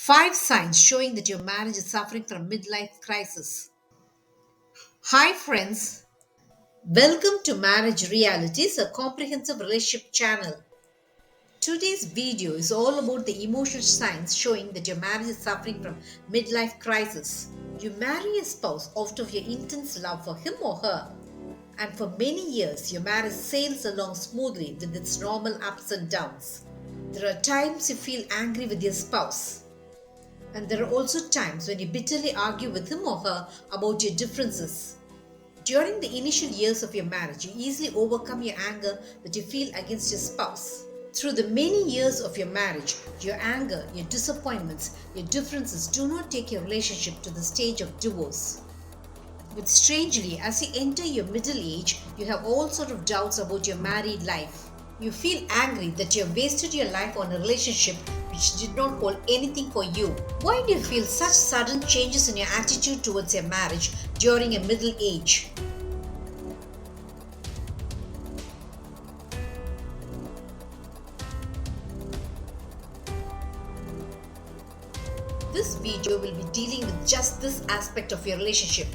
5 signs showing that your marriage is suffering from midlife crisis. Hi, friends. Welcome to Marriage Realities, a comprehensive relationship channel. Today's video is all about the emotional signs showing that your marriage is suffering from midlife crisis. You marry a spouse out of your intense love for him or her, and for many years your marriage sails along smoothly with its normal ups and downs. There are times you feel angry with your spouse. And there are also times when you bitterly argue with him or her about your differences. During the initial years of your marriage, you easily overcome your anger that you feel against your spouse. Through the many years of your marriage, your anger, your disappointments, your differences do not take your relationship to the stage of divorce. But strangely, as you enter your middle age, you have all sort of doubts about your married life. You feel angry that you have wasted your life on a relationship which did not hold anything for you. Why do you feel such sudden changes in your attitude towards your marriage during your middle age? This video will be dealing with just this aspect of your relationship.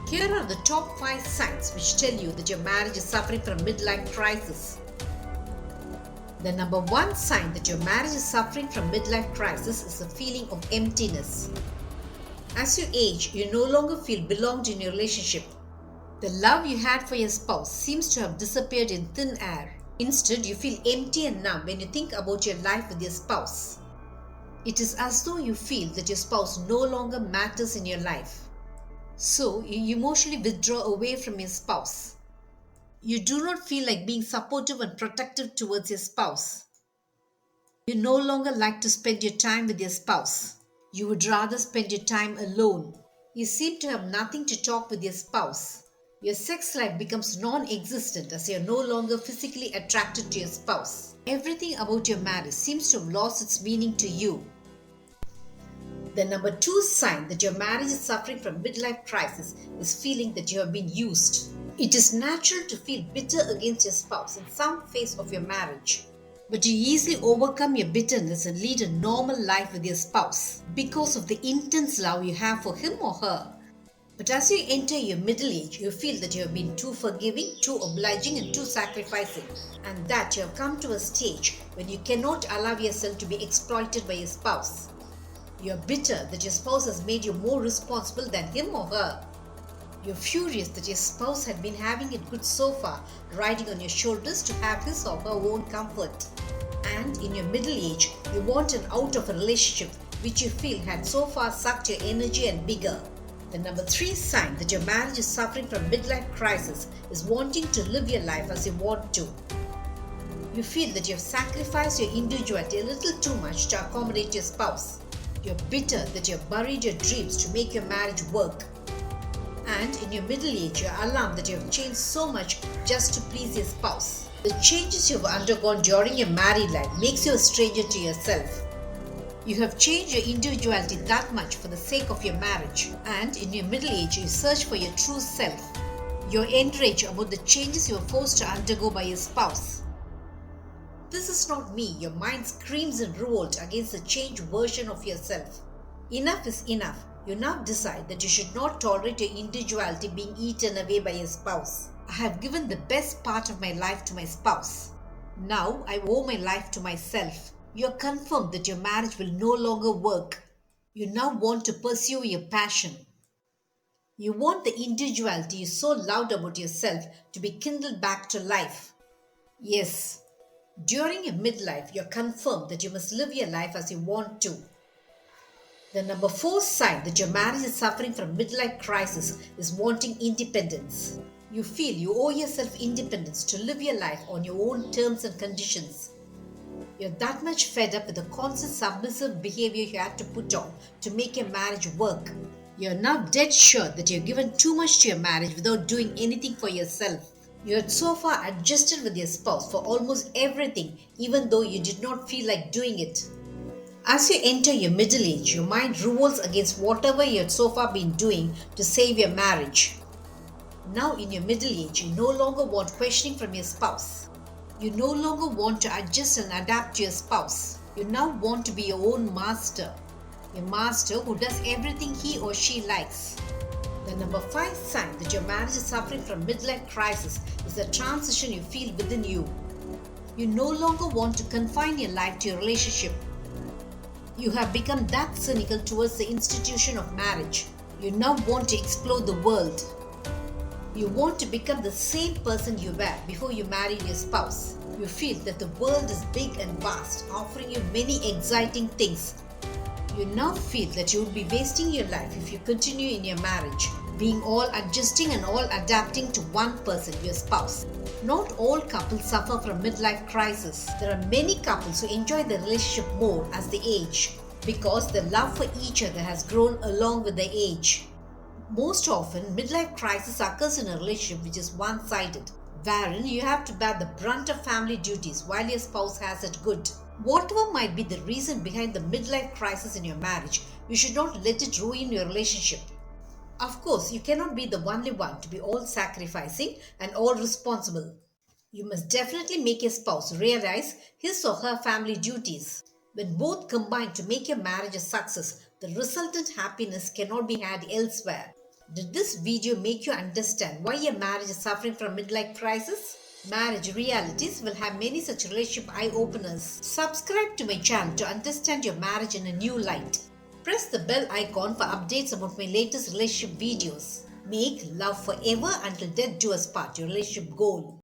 Here are the top 5 signs which tell you that your marriage is suffering from midlife crisis. The number 1 sign that your marriage is suffering from midlife crisis is a feeling of emptiness. As you age, you no longer feel belonged in your relationship. The love you had for your spouse seems to have disappeared in thin air. Instead, you feel empty and numb when you think about your life with your spouse. It is as though you feel that your spouse no longer matters in your life. So, you emotionally withdraw away from your spouse. You do not feel like being supportive and protective towards your spouse. You no longer like to spend your time with your spouse. You would rather spend your time alone. You seem to have nothing to talk with your spouse. Your sex life becomes non-existent as you are no longer physically attracted to your spouse. Everything about your marriage seems to have lost its meaning to you. The number 2 sign that your marriage is suffering from midlife crisis is feeling that you have been used. It is natural to feel bitter against your spouse in some phase of your marriage. But you easily overcome your bitterness and lead a normal life with your spouse because of the intense love you have for him or her. But as you enter your middle age, you feel that you have been too forgiving, too obliging, and too sacrificing, and that you have come to a stage when you cannot allow yourself to be exploited by your spouse. You are bitter that your spouse has made you more responsible than him or her. You are furious that your spouse had been having it good so far, riding on your shoulders to have his or her own comfort. And in your middle age, you want an out of a relationship which you feel had so far sucked your energy and vigor. The number 3 sign that your marriage is suffering from midlife crisis is wanting to live your life as you want to. You feel that you have sacrificed your individuality a little too much to accommodate your spouse. You're bitter that you've buried your dreams to make your marriage work. And in your middle age, you're alarmed that you have changed so much just to please your spouse. The changes you've undergone during your married life makes you a stranger to yourself. You have changed your individuality that much for the sake of your marriage. And in your middle age, you search for your true self. You're enraged about the changes you were forced to undergo by your spouse. This is not me. Your mind screams in revolt against the changed version of yourself. Enough is enough. You now decide that you should not tolerate your individuality being eaten away by your spouse. I have given the best part of my life to my spouse. Now I owe my life to myself. You are confirmed that your marriage will no longer work. You now want to pursue your passion. You want the individuality you so loved about yourself to be kindled back to life. Yes. During your midlife, you're confirmed that you must live your life as you want to. The number 4 sign that your marriage is suffering from midlife crisis is wanting independence. You feel you owe yourself independence to live your life on your own terms and conditions. You're that much fed up with the constant submissive behavior you had to put on to make your marriage work. You're now dead sure that you've given too much to your marriage without doing anything for yourself. You had so far adjusted with your spouse for almost everything, even though you did not feel like doing it. As you enter your middle age, your mind revolts against whatever you had so far been doing to save your marriage. Now, in your middle age, you no longer want questioning from your spouse. You no longer want to adjust and adapt to your spouse. You now want to be your own master. A master who does everything he or she likes. The number 5 sign that your marriage is suffering from midlife crisis is the transition you feel within you. You no longer want to confine your life to your relationship. You have become that cynical towards the institution of marriage. You now want to explore the world. You want to become the same person you were before you married your spouse. You feel that the world is big and vast, offering you many exciting things. You now feel that you would be wasting your life if you continue in your marriage, being all adjusting and all adapting to one person, your spouse. Not all couples suffer from midlife crisis. There are many couples who enjoy their relationship more as they age because their love for each other has grown along with their age. Most often, midlife crisis occurs in a relationship which is one-sided, wherein you have to bear the brunt of family duties while your spouse has it good. Whatever might be the reason behind the midlife crisis in your marriage, you should not let it ruin your relationship. Of course, you cannot be the only one to be all sacrificing and all responsible. You must definitely make your spouse realize his or her family duties. When both combine to make your marriage a success, the resultant happiness cannot be had elsewhere. Did this video make you understand why your marriage is suffering from midlife crisis? Marriage Realities will have many such relationship eye-openers. Subscribe to my channel to understand your marriage in a new light. Press the bell icon for updates about my latest relationship videos. Make love forever until death do us part, your relationship goal.